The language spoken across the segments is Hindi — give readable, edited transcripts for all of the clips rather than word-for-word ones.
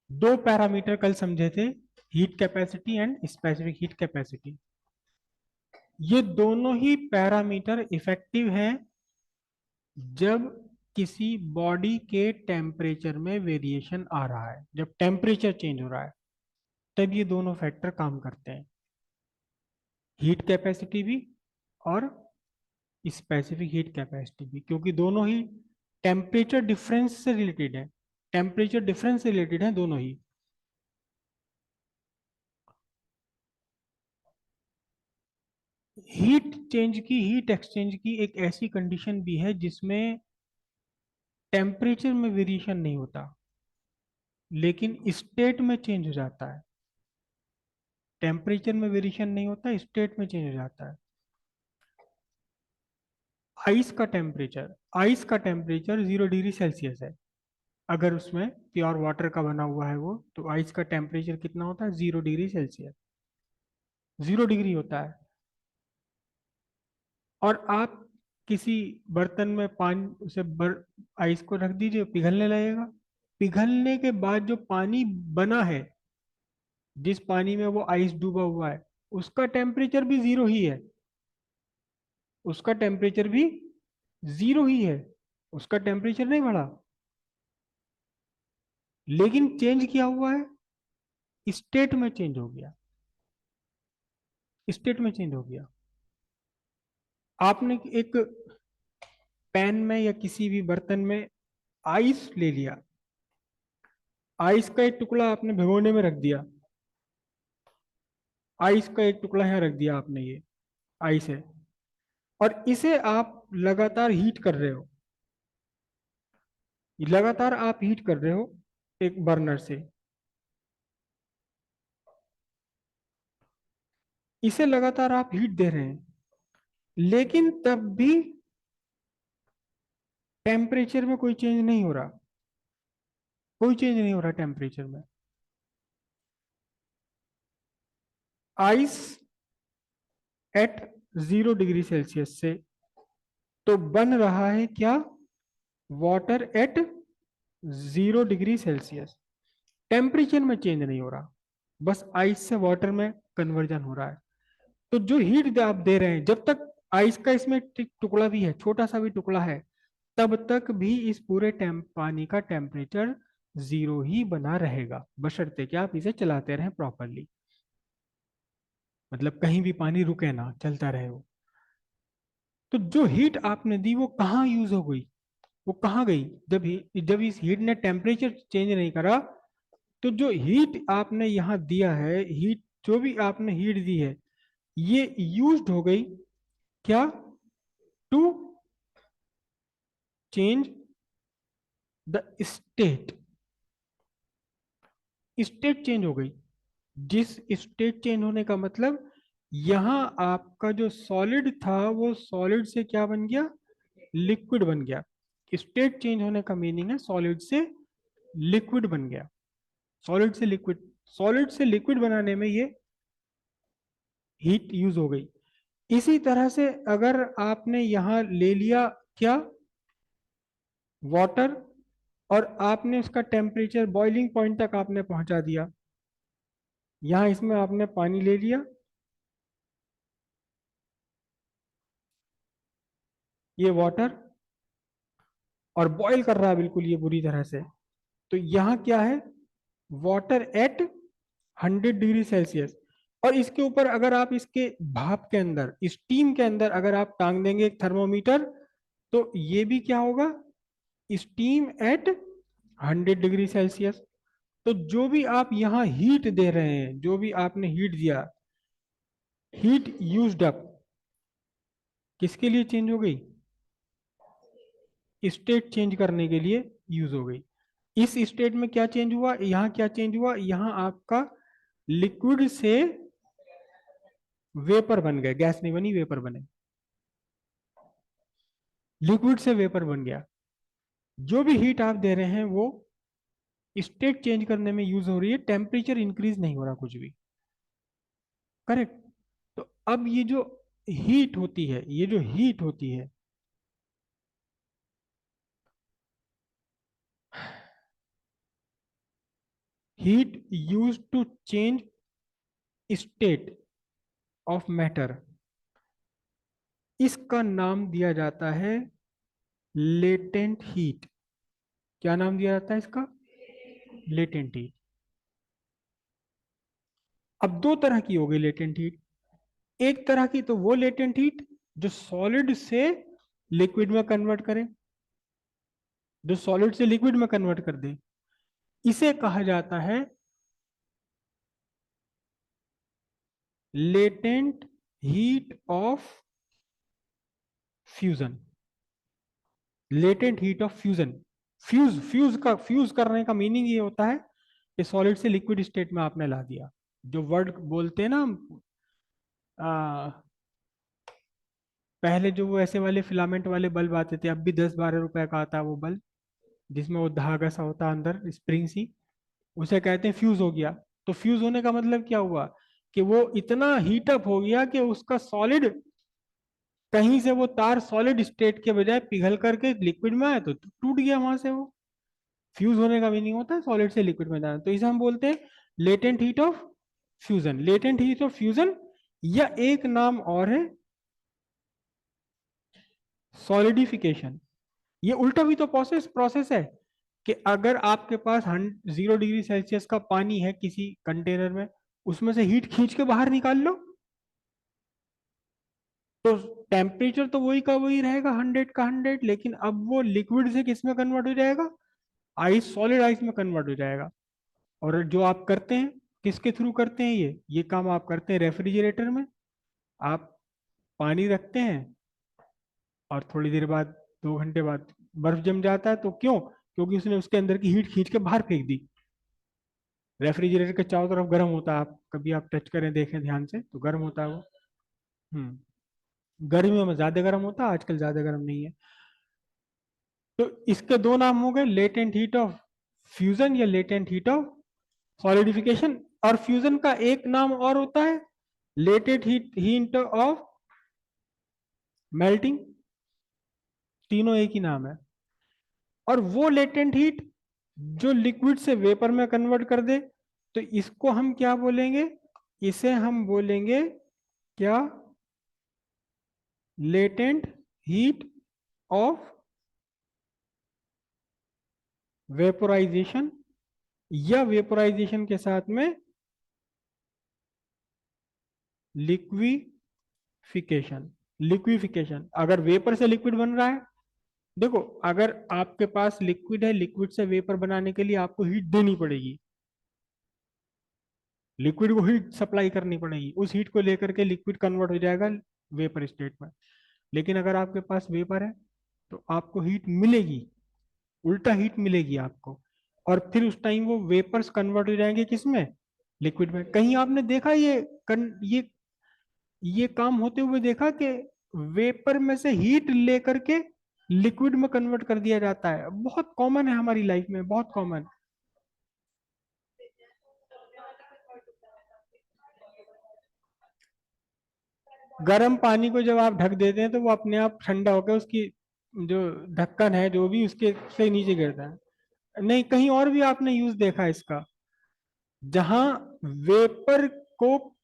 दो पैरामीटर कल समझे थे, heat capacity and specific heat capacity. ये दोनों ही पैरामीटर इफेक्टिव हैं जब किसी बॉडी के टेम्परेचर में वेरिएशन आ रहा है, जब टेम्परेचर चेंज हो रहा है, तब ये दोनों फैक्टर काम करते हैं, हीट कैपेसिटी भी और स्पेसिफिक हीट कैपेसिटी भी, क्योंकि दोनों ही टेम्परेचर डिफरेंस से रिलेटेड है, टेम्परेचर डिफरेंस से रिलेटेड है दोनों ही। हीट चेंज की, हीट एक्सचेंज की एक ऐसी कंडीशन भी है जिसमें टेम्परेचर में वेरिएशन नहीं होता, लेकिन स्टेट में चेंज हो जाता है। टेम्परेचर में वेरिएशन नहीं होता, स्टेट में चेंज हो जाता है। आइस का टेम्परेचर 0 डिग्री सेल्सियस है। अगर उसमें प्योर वाटर का बना हुआ है वो, तो आइस का टेम्परेचर कितना होता है? 0 डिग्री सेल्सियस, 0 डिग्री होता है। और आप किसी बर्तन में पानी उसे आइस को रख दीजिए, पिघलने लगेगा। पिघलने के बाद जो पानी बना है, जिस पानी में वो आइस डूबा हुआ है, उसका टेम्परेचर भी जीरो ही है, उसका टेम्परेचर भी जीरो ही है, उसका टेम्परेचर नहीं बढ़ा। लेकिन चेंज किया हुआ है, स्टेट में चेंज हो गया, स्टेट में चेंज हो गया। आपने एक पैन में या किसी भी बर्तन में आइस ले लिया, आइस का एक टुकड़ा आपने भिगोने में रख दिया, आइस का एक टुकड़ा यहाँ रख दिया आपने, ये आइस है, और इसे आप लगातार हीट कर रहे हो, लगातार आप हीट कर रहे हो एक बर्नर से, इसे लगातार आप हीट दे रहे हैं, लेकिन तब भी टेम्परेचर में कोई चेंज नहीं हो रहा, कोई चेंज नहीं हो रहा टेम्परेचर में। आइस एट 0 डिग्री सेल्सियस से तो बन रहा है क्या? Water at 0 degree Celsius. Temperature में चेंज नहीं हो रहा, बस आइस से वाटर में कन्वर्जन हो रहा है। तो जो हीट आप दे रहे हैं, जब तक आइस का इसमें टुकड़ा भी है, छोटा सा भी टुकड़ा है, तब तक भी इस पूरे पानी का टेम्परेचर जीरो ही बना रहेगा, बशर्ते कि आप इसे चलाते रहें प्रॉपरली। मतलब कहीं भी पानी रुके ना, चलता रहे वो। तो जो हीट आपने दी वो कहाँ यूज हो गई, वो कहाँ गई? जब इस हीट ने टेम्परेचर चेंज नहीं करा, तो जो हीट आपने यहाँ दिया है, हीट जो भी आपने हीट दी है, ये यूज्ड हो गई क्या? To change the state. State change हो गई। जिस स्टेट चेंज होने का मतलब, यहां आपका जो सॉलिड था वो सॉलिड से क्या बन गया? लिक्विड बन गया। स्टेट चेंज होने का मीनिंग है सॉलिड से लिक्विड बन गया। सॉलिड से लिक्विड, सॉलिड से लिक्विड बनाने में ये हीट यूज हो गई। इसी तरह से अगर आपने यहां ले लिया क्या? वाटर, और आपने उसका टेम्परेचर बॉइलिंग पॉइंट तक आपने पहुंचा दिया, यहां इसमें आपने पानी ले लिया, ये वाटर, और बॉईल कर रहा है बिल्कुल ये बुरी तरह से। तो यहाँ क्या है? Water at 100 degree Celsius. और इसके ऊपर अगर आप इसके भाप के अंदर, स्टीम के अंदर अगर आप टांग देंगे एक थर्मोमीटर, तो ये भी क्या होगा? Steam eight 100 degree Celsius. तो जो भी आप यहाँ हीट दे रहे हैं, जो भी आपने हीट दिया, हीट यूज्ड अप किसके लिए चेंज हो गई? स्टेट चेंज करने के लिए यूज हो गई। इस स्टेट में क्या चेंज हुआ? यहाँ क्या चेंज हुआ? यहाँ आपका लिक्विड से वेपर बन गए, गैस नहीं बनी, वेपर बने, लिक्विड से वेपर बन गया। जो भी हीट आप दे रहे हैं वो स्टेट चेंज करने में यूज हो रही है, टेम्परेचर इंक्रीज नहीं हो रहा कुछ भी। करेक्ट? तो अब ये जो हीट होती है, ये जो हीट होती है, heat use to change state of matter, इसका नाम दिया जाता है लेटेंट हीट। क्या नाम दिया जाता है इसका? Latent heat. अब दो तरह की हो गई लेटेंट हीट। एक तरह की तो वो लेटेंट हीट जो सॉलिड से लिक्विड में कन्वर्ट करे, जो सॉलिड से लिक्विड में कन्वर्ट कर दे, इसे कहा जाता है latent heat of fusion. Latent heat of fusion. Fuse करने का मीनिंग ये होता है कि सॉलिड से लिक्विड स्टेट में आपने ला दिया। जो वर्ड बोलते हैं ना, आ, पहले जो वो ऐसे वाले फिलामेंट वाले बल्ब आते थे, अब भी 10-12 रुपए का आता है वो बल्ब, जिसमें वो धागा सा होता है अंदर, स्प्रिंग सी, उसे कहते हैं फ्यूज हो गया। तो फ्यूज होने का मतलब क्या हुआ? कि वो इतना हीटअप हो गया कि उसका सॉलिड, कहीं से वो तार सॉलिड स्टेट के बजाय पिघल करके लिक्विड में आया तो टूट गया वहां से वो। फ्यूज होने का मीनिंग होता है सॉलिड से लिक्विड में जाना। तो इसे हम बोलते हैं latent heat of fusion. Latent heat of fusion, या एक नाम और है सॉलिडिफिकेशन। ये उल्टा भी तो प्रोसेस प्रोसेस है कि अगर आपके पास 0 डिग्री सेल्सियस का पानी है किसी कंटेनर में, उसमें से हीट खींच के बाहर निकाल लो, तो टेम्परेचर तो वही का वही रहेगा, 100 का 100, लेकिन अब वो लिक्विड से किस में कन्वर्ट हो जाएगा? आइस, सॉलिड आइस में कन्वर्ट हो जाएगा। और जो आप करते हैं, किसके थ्रू करते हैं ये काम आप करते हैं रेफ्रिजरेटर में। आप पानी रखते हैं और थोड़ी देर बाद, 2 घंटे बाद बर्फ जम जाता है। तो क्यों? क्योंकि उसने उसके अंदर की हीट खींच के बाहर फेंक दी। रेफ्रिजरेटर के चारों तरफ गर्म होता है, आप कभी आप टच करें देखें ध्यान से तो गर्म होता है वो। गर्मियों में ज्यादा गर्म होता है, आजकल ज्यादा गर्म नहीं है। तो इसके दो नाम हो गए, लेटेंट हीट ऑफ फ्यूजन या लेटेंट हीट ऑफ सॉलिडिफिकेशन। और फ्यूजन का एक नाम और होता है लेटेंट हीट ऑफ मेल्टिंग। तीनों एक ही नाम है। और वो लेटेंट हीट जो लिक्विड से वेपर में कन्वर्ट कर दे, तो इसको हम क्या बोलेंगे? इसे हम बोलेंगे क्या? लेटेंट हीट ऑफ वेपोराइजेशन, या वेपोराइजेशन के साथ में लिक्विफिकेशन। लिक्विफिकेशन, अगर वेपर से लिक्विड बन रहा है, देखो अगर आपके पास लिक्विड है, लिक्विड से वेपर बनाने के लिए आपको हीट देनी पड़ेगी, लिक्विड को हीट सप्लाई करनी पड़ेगी, उस हीट को लेकर के लिक्विड कन्वर्ट हो जाएगा वेपर स्टेट में। लेकिन अगर आपके पास वेपर है तो आपको हीट मिलेगी, उल्टा हीट मिलेगी आपको। और फिर उस टाइम वो वेपर्स कन्वर्ट हो जाएंगे किसमें? लिक्विड में। कहीं आपने देखा ये काम होते हुए देखा कि वेपर में से हीट लेकर के लिक्विड में कन्वर्ट कर दिया जाता है? बहुत कॉमन है हमारी लाइफ में, बहुत कॉमन। गर्म पानी को जब आप ढक देते हैं तो वो अपने आप ठंडा होकर उसकी जो ढक्कन है जो भी उसके से नीचे गिरता है। नहीं, कहीं और भी आपने यूज देखा है इसका, जहां वेपर को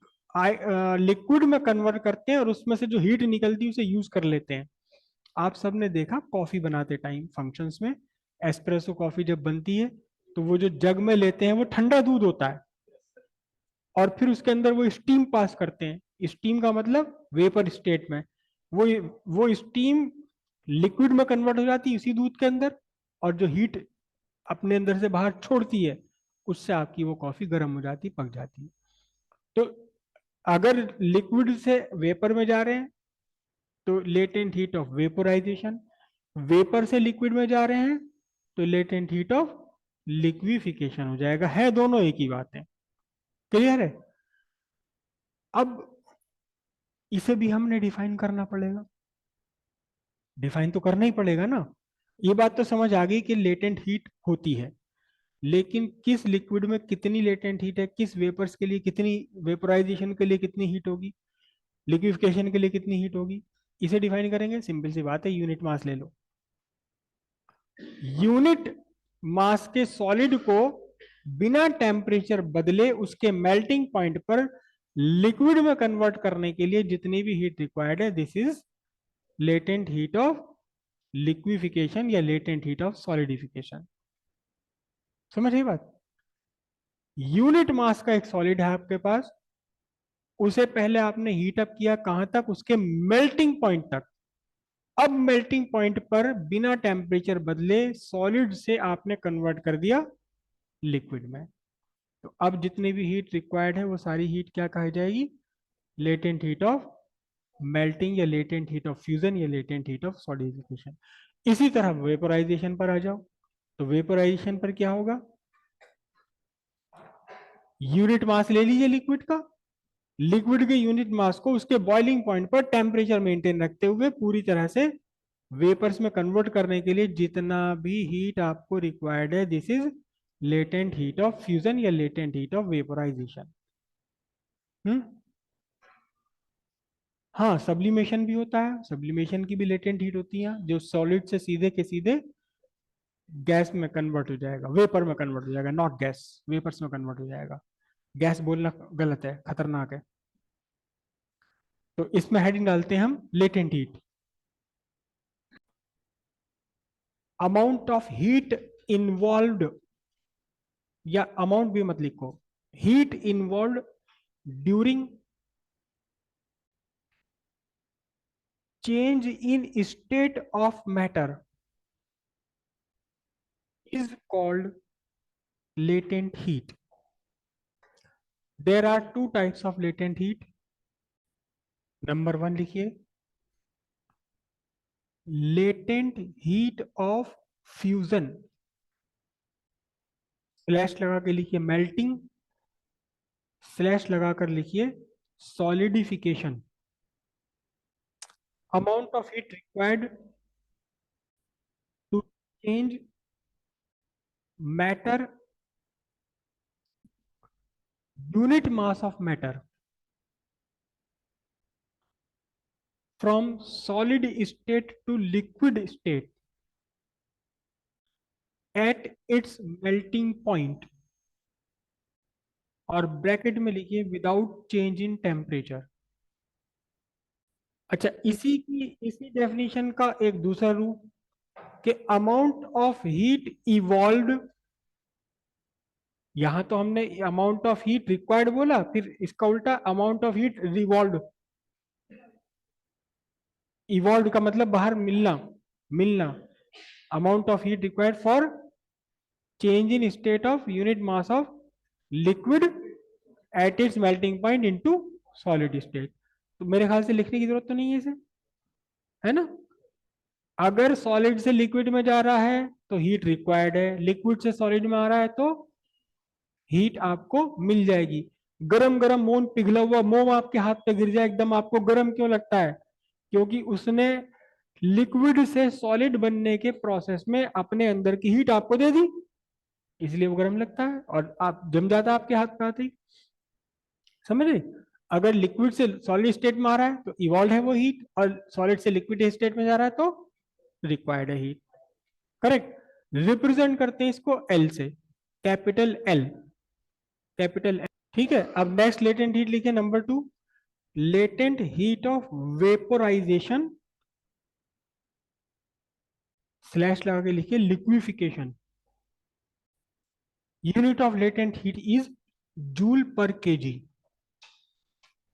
लिक्विड में कन्वर्ट करते हैं और उसमें से जो हीट निकलती है उसे यूज कर लेते हैं। आप सबने देखा कॉफी बनाते टाइम फंक्शंस में, एस्प्रेसो कॉफी जब बनती है तो वो जो जग में लेते हैं वो ठंडा दूध होता है, और फिर उसके अंदर वो स्टीम पास करते हैं। स्टीम का मतलब वेपर स्टेट में, वो वो स्टीम लिक्विड में कन्वर्ट हो जाती है उसी दूध के अंदर, और जो हीट अपने अंदर से बाहर छोड़ती है उससे आपकी वो कॉफी गर्म हो जाती, पक जाती है। तो अगर लिक्विड से वेपर में जा रहे हैं तो latent heat of vaporisation, vapour से लिक्विड में जा रहे हैं तो लेटेंट हीट ऑफ लिक्विफिकेशन हो जाएगा। है दोनों एक ही बात है। क्लियर है? अब इसे भी हमने डिफाइन करना पड़ेगा। डिफाइन तो करना ही पड़ेगा ना। ये बात तो समझ आ गई कि लेटेंट हीट होती है, लेकिन किस लिक्विड में कितनी लेटेंट हीट है, किस वेपर्स के लिए कितनी, वेपोराइजेशन के लिए कितनी हीट होगी, लिक्विफिकेशन के लिए कितनी हीट होगी, इसे डिफाइन करेंगे। सिंपल सी बात है, यूनिट मास ले लो। यूनिट मास के सॉलिड को बिना टेम्परेचर बदले उसके मेल्टिंग पॉइंट पर लिक्विड में कन्वर्ट करने के लिए जितनी भी हीट रिक्वायर्ड है, this is latent heat of liquefaction या लेटेंट हीट ऑफ सॉलिडिफिकेशन। समझ रही बात? यूनिट मास का एक सॉलिड है आपके पास, उसे पहले आपने हीट अप किया कहां तक? उसके मेल्टिंग पॉइंट तक। अब मेल्टिंग पॉइंट पर बिना टेम्परेचर बदले सॉलिड से आपने कन्वर्ट कर दिया लिक्विड में। तो अब जितनी भी हीट रिक्वायर्ड है वो सारी हीट क्या कही जाएगी? लेटेंट हीट ऑफ मेल्टिंग या लेटेंट हीट ऑफ फ्यूजन या लेटेंट हीट ऑफ सॉलिडिफिकेशन। इसी तरह वेपोराइजेशन पर आ जाओ, तो वेपोराइजेशन पर क्या होगा? यूनिट मास ले लीजिए लिक्विड का, लिक्विड के यूनिट मास को उसके बॉइलिंग पॉइंट पर टेम्परेचर मेंटेन रखते हुए पूरी तरह से वेपर्स में कन्वर्ट करने के लिए जितना भी हीट आपको रिक्वायर्ड है, this is latent heat of fusion या लेटेंट हीट ऑफ वेपोराइजेशन। हम्म। हाँ, सब्लिमेशन भी होता है, सब्लिमेशन की भी लेटेंट हीट होती है, जो सॉलिड से सीधे के सीधे गैस में कन्वर्ट हो जाएगा, वेपर में कन्वर्ट हो जाएगा, नॉट गैस, वेपर्स में कन्वर्ट हो जाएगा। गैस बोलना गलत है, खतरनाक है। तो इसमें हेडिंग डालते हैं हम latent heat. Amount of heat involved, या अमाउंट भी मत लिखो, heat involved during change in state of matter is called latent heat. There are two types of latent heat. Number one लिखिए, latent heat of fusion, slash लगा के लिखिए मेल्टिंग, स्लैश लगाकर लिखिए solidification. Amount of heat required to change matter, unit mass of matter from solid state to liquid state at its melting point, और ब्रैकेट में लिखिए विदाउट चेंज इन टेम्परेचर। अच्छा, इसी डेफिनेशन का एक दूसरा रूप कि अमाउंट ऑफ हीट इवॉल्व, यहां तो हमने अमाउंट ऑफ हीट रिक्वायर्ड बोला, फिर इसका उल्टा amount of heat revolve. Evolve का मतलब बाहर मिलना, मिलना। Amount of heat required for change in state of unit mass of liquid at its melting point into solid state. तो मेरे ख्याल से लिखने की जरूरत तो नहीं है इसे, है ना? अगर सॉलिड से लिक्विड में जा रहा है तो हीट रिक्वायर्ड है, लिक्विड से सॉलिड में आ रहा है तो हीट आपको मिल जाएगी। गरम गरम मोम, पिघला हुआ मोम आपके हाथ पे गिर जाए एकदम, आपको गरम क्यों लगता है? क्योंकि उसने लिक्विड से सॉलिड बनने के प्रोसेस में अपने अंदर की हीट आपको दे दी, इसलिए वो गर्म लगता है और आप जम जाता है आपके हाथ पे आते ही। समझ रहे? अगर लिक्विड से सॉलिड स्टेट में आ रहा है तो इवॉल्व है वो हीट, और सॉलिड से लिक्विड स्टेट में जा रहा है तो रिक्वायर्ड है हीट। करेक्ट। रिप्रेजेंट करते हैं इसको एल से, कैपिटल एल, कैपिटल एल। ठीक है, अब नेक्स्ट लेटेंट हीट लिखे number two, latent heat of vaporisation, slash लगा के लिखिए liquefaction. Unit of latent heat is joule पर केजी।